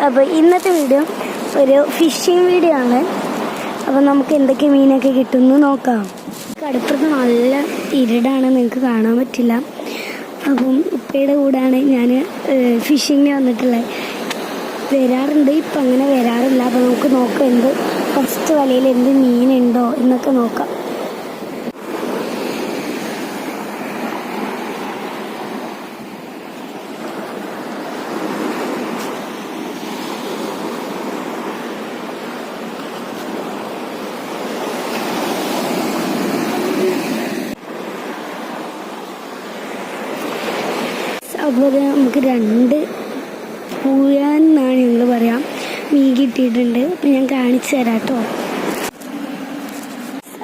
അപ്പോൾ ഇന്നത്തെ വീഡിയോ ഒരു ഫിഷിംഗ് വീഡിയോ ആണ്. അപ്പോൾ നമുക്ക് എന്തൊക്കെ മീനൊക്കെ കിട്ടുമെന്ന് നോക്കാം. കടുപ്പത്ത് നല്ല ഇരുടാണ്, നിങ്ങൾക്ക് കാണാൻ പറ്റില്ല. അപ്പം ഉപ്പയുടെ കൂടെയാണ് ഞാൻ ഫിഷിങ്ങിന് വന്നിട്ടുള്ളത്. വരാറുണ്ട്, ഇപ്പം അങ്ങനെ വരാറില്ല. അപ്പോൾ നമുക്ക് നോക്കാം എന്ത് ഫസ്റ്റ് വലയിൽ എന്ത് മീനുണ്ടോ എന്നൊക്കെ നോക്കാം. അപ്പോൾ നമുക്ക് 2 പൂയാൻ എന്നാണ് ഞങ്ങൾ പറയാം മീൻ കിട്ടിയിട്ടുണ്ട്. അപ്പം ഞാൻ കാണിച്ചു തരാം കേട്ടോ.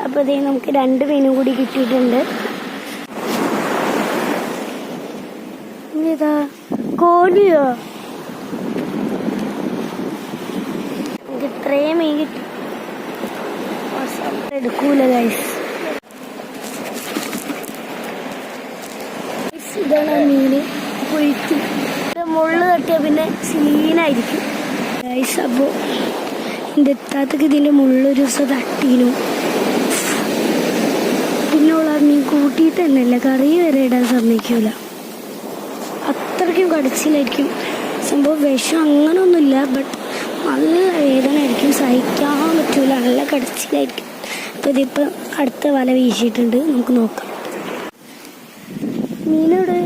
അപ്പോൾ ഇതേ നമുക്ക് 2 മീനും കൂടി കിട്ടിയിട്ടുണ്ട്. ഏതാ കോഴിയോ? നമുക്ക് ഇത്രയും മീൻ കിട്ടി, എടുക്കൂല ഗൈസ്. ഇതാണ് മീന്. പൊഴിക്കും മുള്ളു തട്ടിയാൽ പിന്നെ സീനായിരിക്കും ഗൈസ്. അപ്പോൾ എൻ്റെ എത്താത്തൊക്കെ ഇതിൻ്റെ മുള്ളൊരു ദിവസം തട്ടീനു. പിന്നെ ഉള്ള മീൻ കൂട്ടിയിട്ട് തന്നെയല്ല, കറി വരെ ഇടാൻ സമ്മതിക്കൂല. അത്രയ്ക്കും കടിച്ചിലായിരിക്കും. സംഭവം വിഷം അങ്ങനെയൊന്നുമില്ല, ബട്ട് നല്ല വേദന ആയിരിക്കും, സഹിക്കാൻ പറ്റൂല, നല്ല കടിച്ചിലായിരിക്കും. അപ്പോൾ ഇതിപ്പോൾ അടുത്ത വല വീശിയിട്ടുണ്ട്, നമുക്ക് നോക്കാം. മീനോട്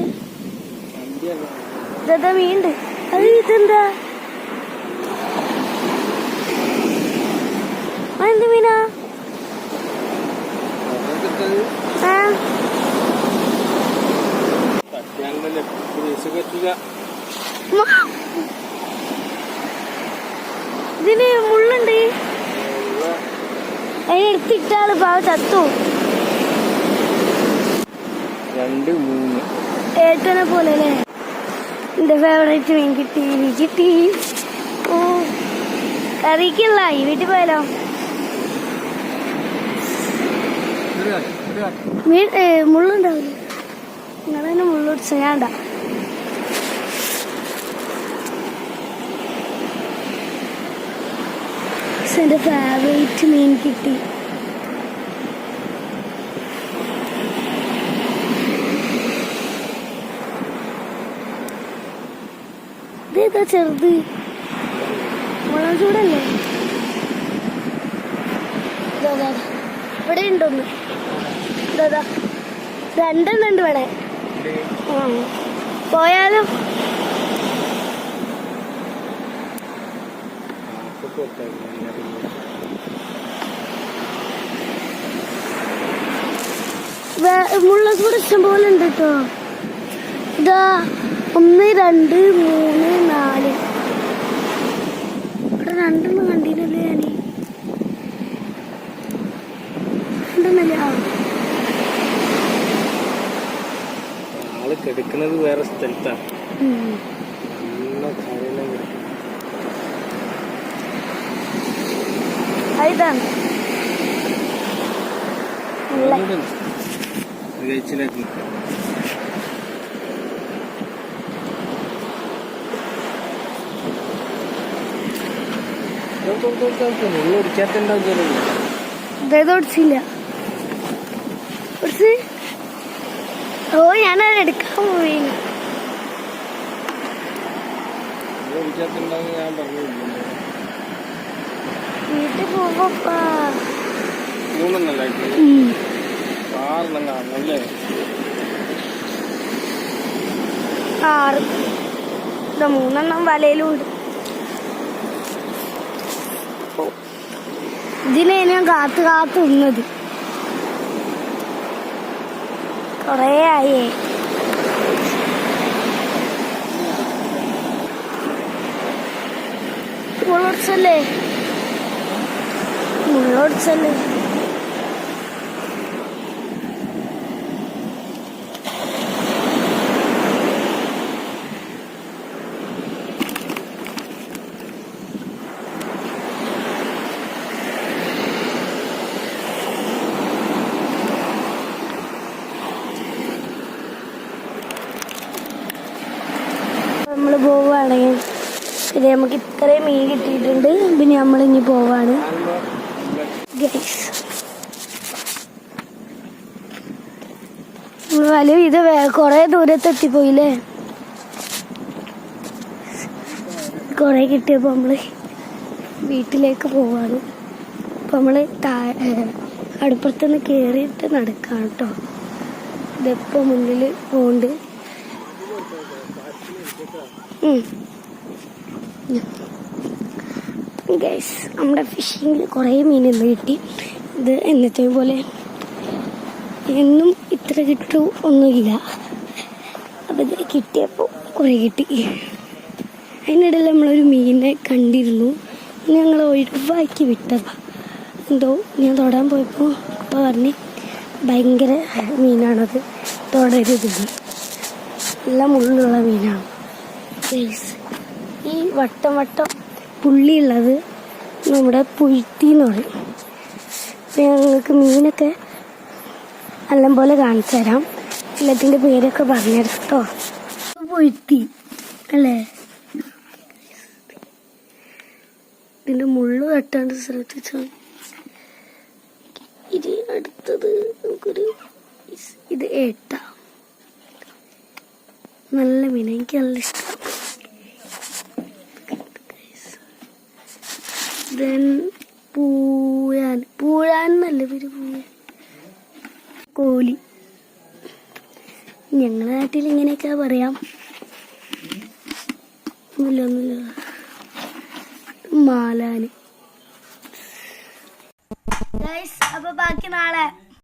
ഇതാ മീനുണ്ട്. അത് ഇതെന്താ, എന്ത് മീനാ? ഇതിന് മുള്ളുണ്ട്, അതിനെടുത്തിട്ടാള് പാവ ചത്തു. 2, 3 ഏട്ടനെ പോലെ അല്ലേ. എൻ്റെ ഫേവറേറ്റ് മീൻ കിട്ടി. ഓ കറിക്കുള്ള ഈ വീട്ടിൽ പോയാലോ. മീൻ മുള്ളുണ്ടാവില്ല, നിങ്ങൾ തന്നെ മുള്ളൊടിച്ച ഞാണ്ട. എൻ്റെ ഫേവറേറ്റ് മീൻ കിട്ടി. ഇതേതാ ചെറുത്, മുളക് ചൂടല്ലേ? ഇവിടെ ഉണ്ടോന്ന്, ഇതാ 2 ഉണ്ട് ഇവിടെ. പോയാലും മുളക് ചൂട് ഇഷ്ടം പോലെ ഉണ്ട് കേട്ടോ. ഇതാ 1, 2, 3, 4 ഇവിടെ 2 കണ്ടീനല്ലേ ഞാൻ. 2 ആള് കിടക്കുന്നത് വേറെ സ്ഥലത്താണ്. ഇതാണ് കഴിച്ചിലേക്ക് ഇതൊടിച്ചില്ല. ഓ ഞാനത് എടുക്കാൻ പോയി. വീട്ടിൽ പോവാ 3 വലയിലുണ്ട്. ഇതിനെ ഞാൻ കാത്തു നിന്നത് കൊറേ ആയേ. മുള്ളൊടിച്ചല്ലേ. നമ്മൾ പോവുകയാണെങ്കിൽ ഇത് നമുക്ക് ഇത്രയും മീൻ കിട്ടിയിട്ടുണ്ട്. പിന്നെ നമ്മളിനി പോവാണ് ഗൈസ്. വലിയ ഇത് കൊറേ ദൂരത്തെത്തിപ്പോയില്ലേ. കൊറേ കിട്ടിയപ്പോ നമ്മള് വീട്ടിലേക്ക് പോവാണ്. അപ്പൊ നമ്മള് അടുപ്പുറത്തുനിന്ന് കേറിയിട്ട് നടക്കാണ് കേട്ടോ. ഇതിപ്പോ മുന്നില് പോണ്ട്. ഗൈസ് നമ്മുടെ ഫിഷിങ്ങിൽ കുറേ മീനൊന്നും കിട്ടി. ഇത് എന്നത്തെ പോലെ എന്നും ഇത്ര കിട്ടും ഒന്നുമില്ല. അപ്പം ഇത് കിട്ടിയപ്പോൾ കുറേ കിട്ടി. അതിനിടയിൽ നമ്മളൊരു മീനെ കണ്ടിരുന്നു. ഞങ്ങൾ ഒഴിവാക്കി വിട്ടതാണ്. എന്തോ ഞാൻ തൊടാൻ പോയപ്പോൾ അപ്പോൾ പറഞ്ഞ് ഭയങ്കര മീനാണത്, തൊടരുത്, നല്ല മുള്ളുള്ള മീനാണ്. ഈ വട്ടം വട്ടം പുള്ളിയുള്ളത് നമ്മുടെ പുഴുത്തി എന്ന് പറയും. അപ്പം ഞങ്ങൾക്ക് മീനൊക്കെ എല്ലാം പോലെ കാണിച്ചു തരാം. എല്ലാത്തിൻ്റെ പേരൊക്കെ പറഞ്ഞുതരാം കേട്ടോ. പുഴുത്തി അല്ലേ, ഇതിൻ്റെ മുള്ളു തട്ടാണ്ട് ശ്രദ്ധിച്ചോ. ഇത് അടുത്തത് നമുക്കൊരു ഇത് ഏട്ട, നല്ല മീൻ, എനിക്ക് നല്ല ഇഷ്ടം. ദെൻ പൂഴാൻ നല്ല പേര്, കോലി. ഞങ്ങളുടെ നാട്ടിൽ ഇങ്ങനെയൊക്കെ പറയാം. ഒന്നുമില്ല. മാലാന്. അപ്പൊ ബാക്കി നാളെ